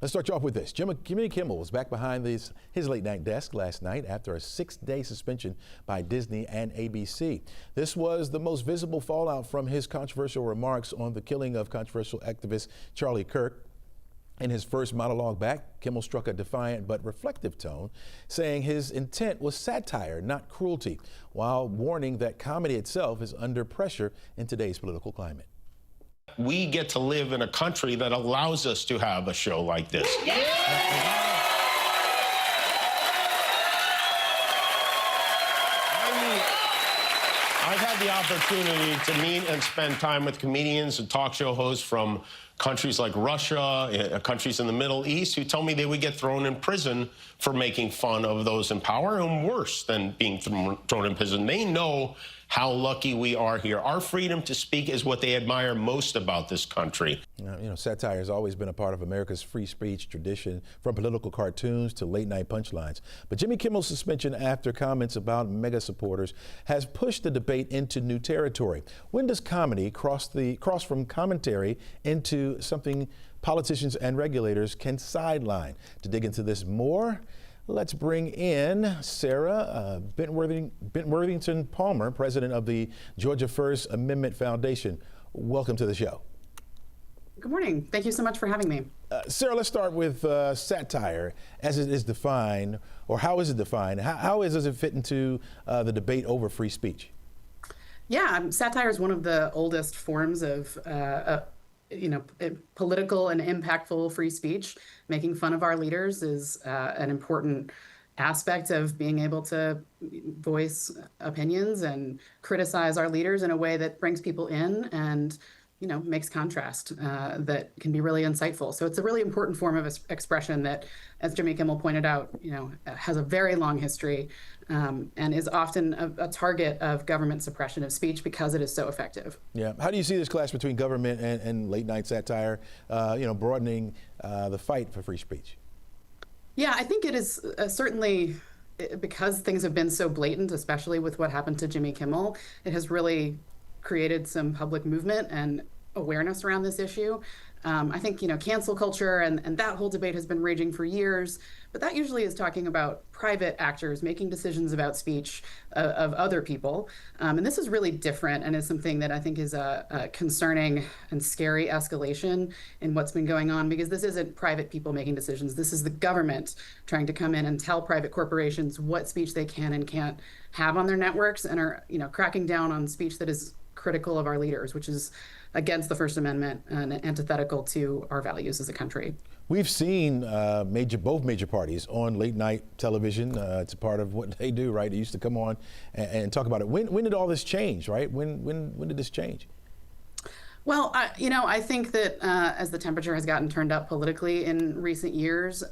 Let's start you off with this. Jimmy Kimmel was back behind his late night desk last night after a 6-day suspension by Disney and ABC. This was the most visible fallout from his controversial remarks on the killing of controversial activist Charlie Kirk. In his first monologue back, Kimmel struck a defiant but reflective tone, saying his intent was satire, not cruelty, while warning that comedy itself is under pressure in today's political climate. We get to live in a country that allows us to have a show like this. Yeah. I've had the opportunity to meet and spend time with comedians and talk show hosts from countries like Russia, countries in the Middle East, who tell me they would get thrown in prison for making fun of those in power, and worse than being thrown in prison. They know how lucky we are here. Our freedom to speak is what they admire most about this country. Satire has always been a part of America's free speech tradition, from political cartoons to late-night punchlines. But Jimmy Kimmel's suspension after comments about mega supporters has pushed the debate into new territory. When does comedy cross from commentary into something politicians and regulators can sideline? To dig into this more, let's bring in Sarah Bentworthington Palmer, president of the Georgia First Amendment Foundation. Welcome to the show. Good morning. Thank you so much for having me. Sarah, let's start with satire as it is defined, or how is it defined? How does it fit into the debate over free speech? Yeah, satire is one of the oldest forms of political and impactful free speech. Making fun of our leaders is an important aspect of being able to voice opinions and criticize our leaders in a way that brings people in and makes contrast that can be really insightful. So it's a really important form of expression that, as Jimmy Kimmel pointed out, has a very long history and is often a target of government suppression of speech because it is so effective. Yeah. How do you see this clash between government and late night satire, broadening the fight for free speech? Yeah, I think it is certainly, because things have been so blatant, especially with what happened to Jimmy Kimmel, it has really created some public movement and awareness around this issue. I think, cancel culture and that whole debate has been raging for years, but that usually is talking about private actors making decisions about speech of other people. And this is really different and is something that I think is a concerning and scary escalation in what's been going on, because this isn't private people making decisions. This is the government trying to come in and tell private corporations what speech they can and can't have on their networks, and are, cracking down on speech that is critical of our leaders, which is against the First Amendment and antithetical to our values as a country. We've seen both major parties on late night television. It's a part of what they do, right? They used to come on and talk about it. When did all this change, right? When did this change? Well, I think that as the temperature has gotten turned up politically in recent years,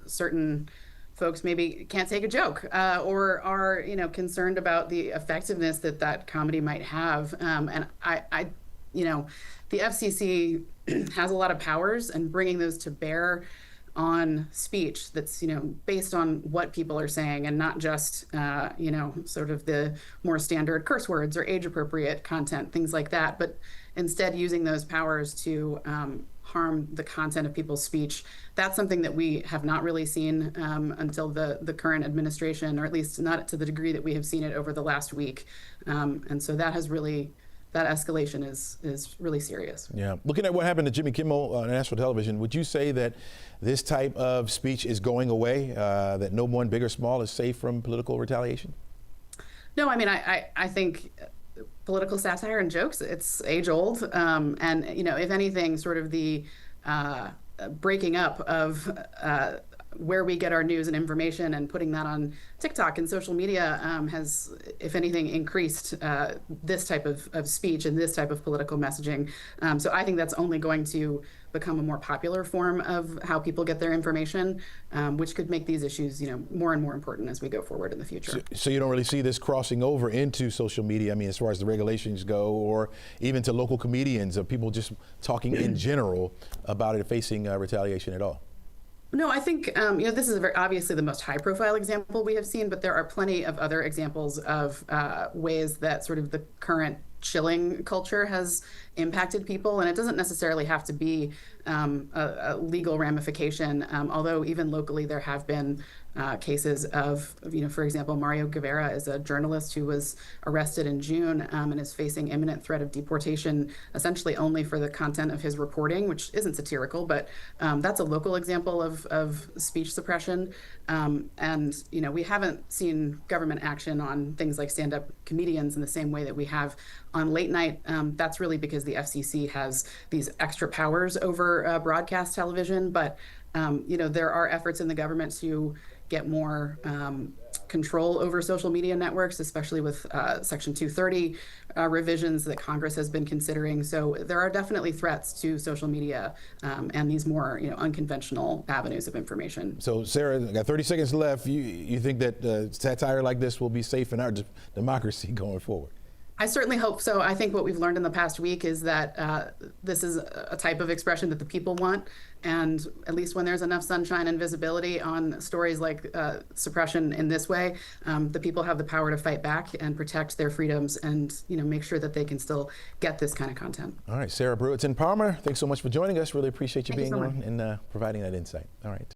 certain folks maybe can't take a joke or are, concerned about the effectiveness that comedy might have. And the FCC has a lot of powers, and bringing those to bear on speech that's, based on what people are saying, and not just, sort of the more standard curse words or age appropriate content, things like that, but instead using those powers to harm the content of people's speech. That's something that we have not really seen until the current administration, or at least not to the degree that we have seen it over the last week. And so that escalation is really serious. Yeah. Looking at what happened to Jimmy Kimmel on national television, would you say that this type of speech is going away, that no one, big or small, is safe from political retaliation? No, I mean, I think political satire and jokes, it's age old. And, if anything, sort of the breaking up of where we get our news and information and putting that on TikTok and social media has, if anything, increased this type of speech and this type of political messaging. So I think that's only going to become a more popular form of how people get their information, which could make these issues, more and more important as we go forward in the future. So you don't really see this crossing over into social media, I mean, as far as the regulations go, or even to local comedians, or people just talking in general about it facing retaliation at all? No, I think, this is obviously the most high-profile example we have seen, but there are plenty of other examples of ways that sort of the current chilling culture has impacted people. And it doesn't necessarily have to be a legal ramification, although even locally there have been cases of, for example, Mario Guevara is a journalist who was arrested in June and is facing imminent threat of deportation, essentially only for the content of his reporting, which isn't satirical, but that's a local example of speech suppression. And we haven't seen government action on things like stand-up comedians in the same way that we have on late night. That's really because the FCC has these extra powers over broadcast television, but there are efforts in the government to get more control over social media networks, especially with Section 230 revisions that Congress has been considering. So there are definitely threats to social media and these more unconventional avenues of information. So Sarah, got 30 seconds left. You think that satire like this will be safe in our democracy going forward? I certainly hope so. I think what we've learned in the past week is that this is a type of expression that the people want. And at least when there's enough sunshine and visibility on stories like suppression in this way, the people have the power to fight back and protect their freedoms and make sure that they can still get this kind of content. All right, Sarah Brewitt-Palmer, thanks so much for joining us. Really appreciate you being so much. on and providing that insight. All right.